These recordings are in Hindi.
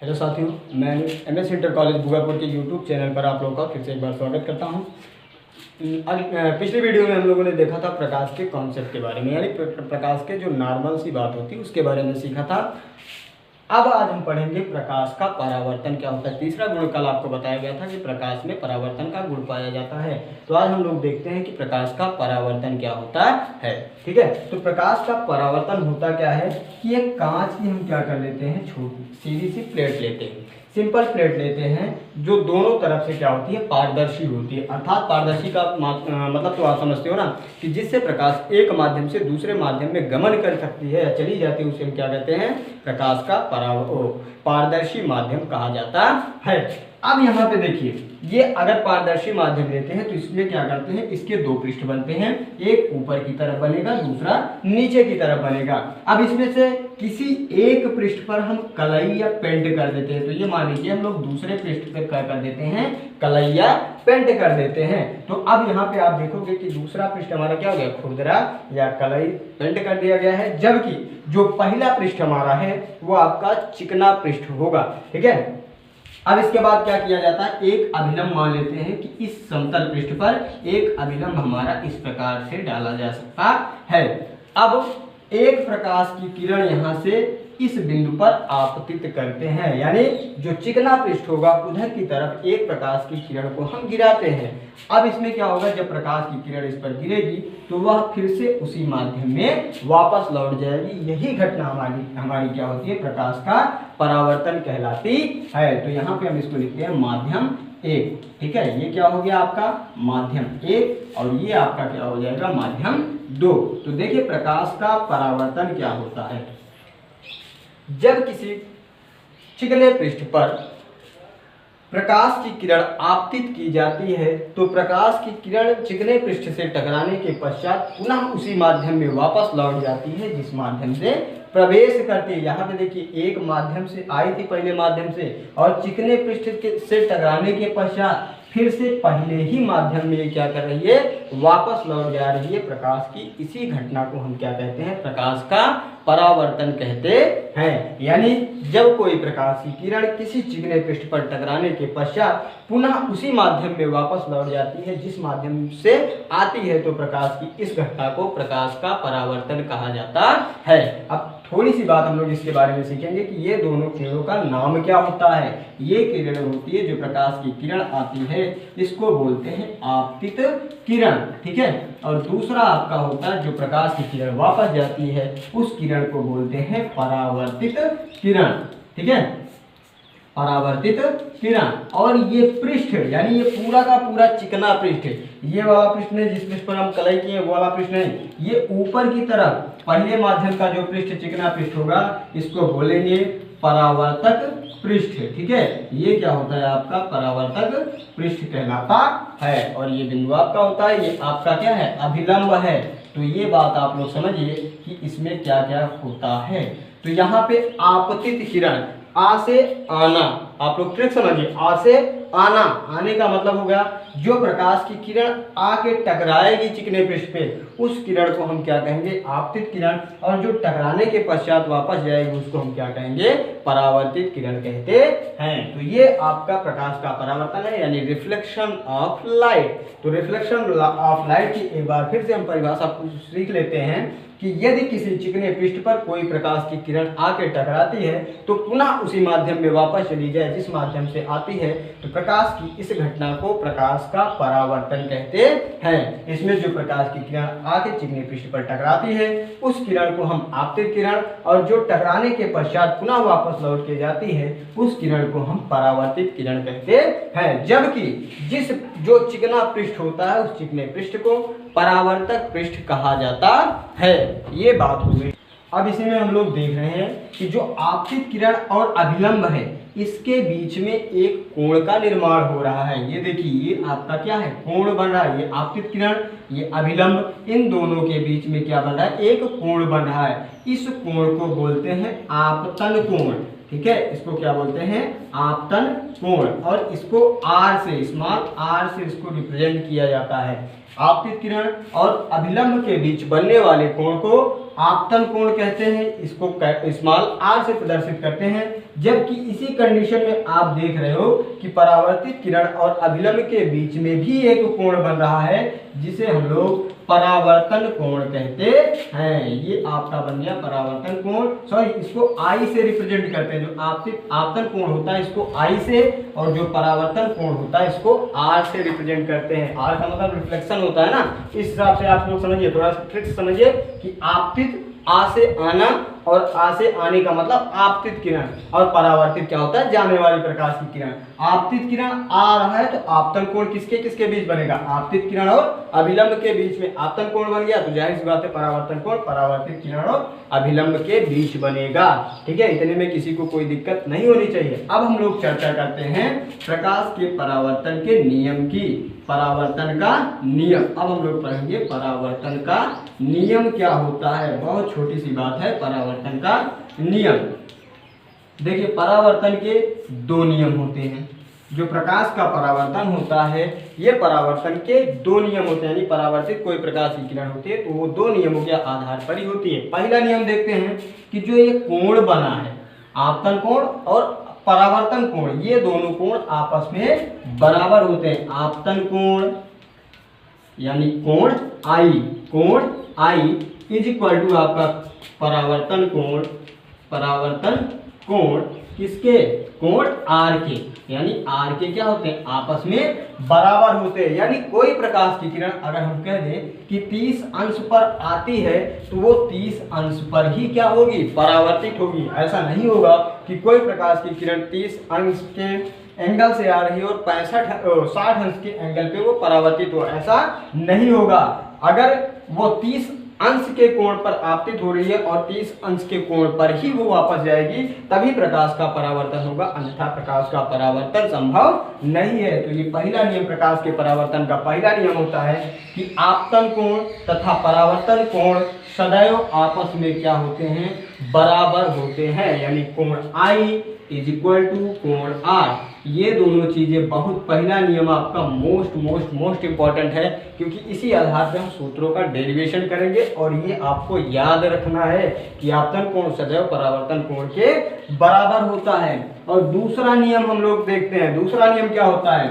हेलो साथियों, मैं एमएस इंटर कॉलेज भूगापुर के यूट्यूब चैनल पर आप लोगों का फिर से एक बार स्वागत करता हूं। पिछली वीडियो में हम लोगों ने देखा था प्रकाश के कॉन्सेप्ट के बारे में, यानी प्रकाश के जो नॉर्मल सी बात होती है उसके बारे में सीखा था। अब आज हम पढ़ेंगे प्रकाश का परावर्तन क्या होता है। तीसरा गुण कल आपको बताया गया था कि प्रकाश में परावर्तन का गुण पाया जाता है। तो आज हम लोग देखते हैं कि प्रकाश का परावर्तन क्या होता है। ठीक है, तो प्रकाश का परावर्तन होता क्या है कि एक कांच की हम क्या कर लेते हैं, छोटी सीधी सी प्लेट लेते हैं, सिंपल प्लेट लेते हैं जो दोनों तरफ से क्या होती है, पारदर्शी होती है। अर्थात पारदर्शी का मतलब तो आप समझते हो ना, कि जिससे प्रकाश एक माध्यम से दूसरे माध्यम में गमन कर सकती है या चली जाती है, उसे हम क्या कहते हैं, प्रकाश का पारदर्शी माध्यम कहा जाता है। अब यहाँ पे देखिए, ये अगर पारदर्शी माध्यम लेते हैं तो इसमें क्या करते हैं, इसके दो पृष्ठ बनते हैं, एक ऊपर की तरफ बनेगा, दूसरा नीचे की तरफ बनेगा। अब इसमें से किसी एक पृष्ठ पर हम कलई या पेंट कर देते हैं, तो ये मान लीजिए हम लोग दूसरे पृष्ठ पर क्या कर देते हैं, कलई या पेंट कर देते हैं। तो अब यहाँ पे आप देखोगे कि दूसरा पृष्ठ हमारा क्या हो गया, खुरदरा या कलई पेंट कर दिया गया है, जबकि जो पहला पृष्ठ हमारा है वो आपका चिकना पृष्ठ होगा। ठीक है, अब इसके बाद क्या किया जाता है, एक अभिलंब मान लेते हैं कि इस समतल पृष्ठ पर एक अभिलंब हमारा इस प्रकार से डाला जा सकता है। अब एक प्रकाश की किरण यहाँ से इस बिंदु पर आपतित करते हैं, यानी जो चिकना पृष्ठ होगा उधर की तरफ एक प्रकाश की किरण को हम गिराते हैं। अब इसमें क्या होगा, जब प्रकाश की किरण इस पर गिरेगी तो वह फिर से उसी माध्यम में वापस लौट जाएगी। यही घटना हमारी क्या होती है, प्रकाश का परावर्तन कहलाती है। तो यहाँ पे हम इसको लिखते हैं माध्यम एक। ठीक है, ये क्या हो गया आपका माध्यम एक, और ये आपका क्या हो जाएगा, माध्यम दो। तो देखिए प्रकाश का परावर्तन क्या होता है। जब किसी चिकने पृष्ठ पर प्रकाश की किरण आपतित की जाती है तो प्रकाश की किरण चिकने पृष्ठ से टकराने के पश्चात पुनः उसी माध्यम में वापस लौट जाती है जिस माध्यम से प्रवेश करती है। यहाँ पे देखिए, एक माध्यम से आई थी पहले माध्यम से, और चिकने पृष्ठ से टकराने के पश्चात फिर से पहले ही माध्यम में क्या कर रही है, वापस लौट जा रही है प्रकाश की। इसी घटना को हम क्या कहते हैं, प्रकाश का परावर्तन कहते हैं। यानी जब कोई प्रकाश की किरण किसी चिकने पृष्ठ पर टकराने के पश्चात पुनः उसी माध्यम में वापस लौट जाती है जिस माध्यम से आती है, तो प्रकाश की इस घटना को प्रकाश का परावर्तन कहा जाता है। अब थोड़ी सी बात हम लोग इसके बारे में सीखेंगे कि ये दोनों किरणों का नाम क्या होता है। ये किरण होती है, जो प्रकाश की किरण आती है इसको बोलते हैं आपतित किरण। ठीक है, और दूसरा आपका होता है जो प्रकाश की किरण वापस जाती है उस किरण को बोलते हैं परावर्तित किरण। ठीक है, परावर्तित किरण। और ये पृष्ठ, यानी ये पूरा का पूरा चिकना पृष्ठ, ये वाला पृष्ठ नहीं जिस पृष्ठ पर हम कलई किए वो वाला पृष्ठ नहीं, ये ऊपर की तरफ पहले माध्यम का जो पृष्ठ चिकना पृष्ठ होगा इसको बोलेंगे परावर्तक पृष्ठ। ठीक है, ये क्या होता है आपका परावर्तक पृष्ठ कहलाता है। और ये बिंदु आपका होता है, ये आपका क्या है, अभिलंब है। तो ये बात आप लोग समझिए कि इसमें क्या क्या होता है। तो यहाँ पे आपतित किरण, आ से आना, आप लोग ट्रिक समझिए, आ से आना, आने का मतलब हो गया जो प्रकाश की किरण आके टकराएगी चिकने पृष्ठ पे, उस किरण को हम क्या कहेंगे, आपतित किरण। और जो टकराने के पश्चात वापस जाएगी उसको हम क्या कहेंगे, परावर्तित किरण कहते हैं। तो ये आपका प्रकाश का परावर्तन है, यानी रिफ्लेक्शन ऑफ लाइट। तो रिफ्लेक्शन ऑफ लाइट की एक बार फिर से हम परिभाषा सीख लेते हैं कि यदि किसी चिकने पृष्ठ पर कोई प्रकाश की किरण आके टकराती है तो पुनः उसी माध्यम में वापस चली जाए जिस माध्यम से आती है, तो प्रकाश की इस घटना को प्रकाश का परावर्तन कहते हैं। इसमें जो प्रकाश की किरण आके चिकने पृष्ठ पर टकराती है उस किरण को हम आपतित किरण, और जो टकराने के पश्चात पुनः वापस लौट के जाती है उस किरण को हम परावर्तित किरण कहते हैं। जबकि जो चिकना पृष्ठ होता है उस चिकने पृष्ठ को परावर्तक पृष्ठ कहा जाता है। ये बात हो गई। अब इसी में हम लोग देख रहे हैं कि जो आपतित किरण और अभिलंब है इसके बीच में एक कोण का निर्माण हो रहा है। ये देखिए, ये आपका क्या है, कोण बन रहा है। ये आपतित किरण, ये अभिलंब, इन दोनों के बीच में क्या बन रहा है, एक कोण बन रहा है। इस कोण को बोलते हैं आपतन कोण। ठीक है, इसको क्या बोलते हैं, आपतन कोण। और इसको आर से, स्मॉल आर से इसको रिप्रेजेंट किया जाता है। आपतित किरण और अभिलंब के बीच बनने वाले कोण को आपतन कोण कहते हैं। इसको स्मॉल r से प्रदर्शित करते हैं। जबकि इसी कंडीशन में आप देख रहे हो कि परावर्तित किरण और अभिलंब के बीच में भी एक कोण बन रहा है जिसे हम लोग परावर्तन कोण कहते हैं। ये आपका बन गया परावर्तन कोण, सॉरी इसको I से रिप्रेजेंट करते हैं। जो आपतन कोण होता है इसको I से, और जो परावर्तन कोण होता है इसको R से रिप्रेजेंट करते हैं। R का मतलब रिफ्लेक्शन होता है ना, इस हिसाब से आप लोग समझिए, थोड़ा सा ट्रिक समझिए कि आपतित आ से आना और आ से आने का मतलब आपतित किरण, और परावर्तित क्या होता है, जाने वाली प्रकाश की किरण। आपतित किरण आ रहा है तो आपतन कोण किसके किसके बीच बनेगा, आपतित किरण और अभिलंब के बीच में आपतन कोण बन गया, तो जाहिर सी बात है परावर्तन कोण परावर्तित किरण और अभिलंब के बीच बनेगा। ठीक है, इतने में किसी को कोई दिक्कत नहीं होनी चाहिए। अब हम लोग चर्चा करते हैं प्रकाश के परावर्तन के नियम की। परावर्तन का नियम, अब हम लोग पढ़ेंगे परावर्तन का नियम क्या होता है। बहुत छोटी सी बात है परावर्तन का नियम। देखिए परावर्तन के दो नियम होते हैं। जो प्रकाश का परावर्तन होता है ये परावर्तन के दो नियम होते हैं, यानी परावर्तित कोई प्रकाश की किरण होती है तो वो दो नियमों के आधार पर ही होती है। पहला नियम देखते हैं कि जो ये कोण बना है, आपतन कोण और परावर्तन कोण, ये दोनों कोण आपस में बराबर होते हैं। आपतन कोण यानी कोण I इज इक्वल टू आपका परावर्तन कोण किसके, कोण R के, यानी R के क्या होते हैं, आपस में बराबर होते हैं। यानी कोई प्रकाश की किरण अगर हम कह दें कि 30 अंश पर आती है तो वो 30 अंश पर ही क्या होगी, परावर्तित होगी। ऐसा नहीं होगा कि कोई प्रकाश की किरण 30 अंश के एंगल से आ रही है और 60 अंश के एंगल पे वो परावर्तित हो, ऐसा नहीं होगा। अगर वो 30 अंश के कोण पर आपतित हो रही है और 30 अंश के कोण पर ही वो वापस जाएगी, तभी प्रकाश का परावर्तन होगा, अन्यथा प्रकाश का परावर्तन संभव नहीं है। तो ये पहला नियम प्रकाश के परावर्तन का पहला नियम होता है कि आपतन कोण तथा परावर्तन कोण सदैव आपस में क्या होते हैं, बराबर होते हैं। यानी कोण I इज इक्वल टू कोण R। ये दोनों चीजें, बहुत पहला नियम आपका मोस्ट इंपॉर्टेंट है, क्योंकि इसी आधार पे हम सूत्रों का डेरिवेशन करेंगे। और ये आपको याद रखना है कि आपतन कोण सदैव परावर्तन कोण के बराबर होता है। और दूसरा नियम हम लोग देखते हैं। दूसरा नियम क्या होता है,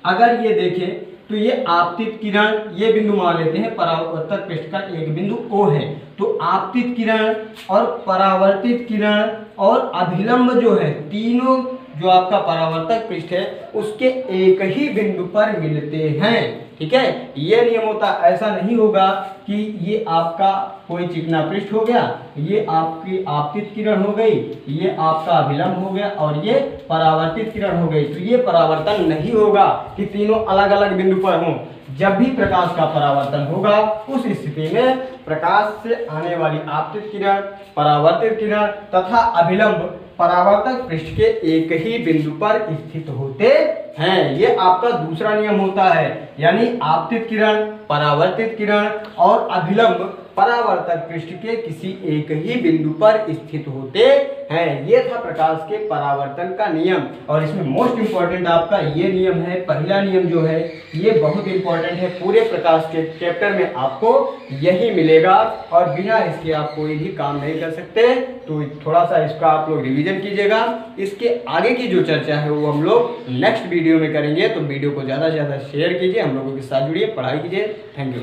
अगर ये देखें तो ये आपतित किरण, ये बिंदु मान लेते हैं परावर्तक पृष्ठ का एक बिंदु O है, तो आपतित किरण और परावर्तित किरण और अभिलंब जो है, तीनों जो आपका परावर्तक पृष्ठ है उसके एक ही बिंदु पर मिलते हैं। ठीक है, ये नियम होता, ऐसा नहीं होगा कि ये आपका कोई चिकना पृष्ठ हो गया, ये आपकी आपतित किरण हो गई, ये आपका अभिलंब हो गया और ये परावर्तित किरण हो गई। तो ये परावर्तन नहीं होगा कि तीनों अलग अलग बिंदु पर हों। जब भी प्रकाश का परावर्तन होगा उस स्थिति में प्रकाश से आने वाली आपतित किरण, परावर्तित किरण तथा अभिलंब परावर्तक पृष्ठ के एक ही बिंदु पर स्थित होते हैं। ये आपका दूसरा नियम होता है। यानी आपतित किरण, परावर्तित किरण और अभिलंब परावर्तक पृष्ठ के किसी एक ही बिंदु पर स्थित होते हैं। ये था प्रकाश के परावर्तन का नियम। और इसमें मोस्ट इंपॉर्टेंट आपका ये नियम है, पहला नियम जो है ये बहुत इंपॉर्टेंट है। पूरे प्रकाश के चैप्टर में आपको यही मिलेगा और बिना इसके आप कोई भी काम नहीं कर सकते। तो थोड़ा सा इसका आप लोग रिवीजन कीजिएगा। इसके आगे की जो चर्चा है वो हम लोग नेक्स्ट वीडियो में करेंगे। तो वीडियो को ज़्यादा से ज़्यादा शेयर कीजिए, हम लोगों के साथ जुड़िए, पढ़ाई कीजिए। Thank you.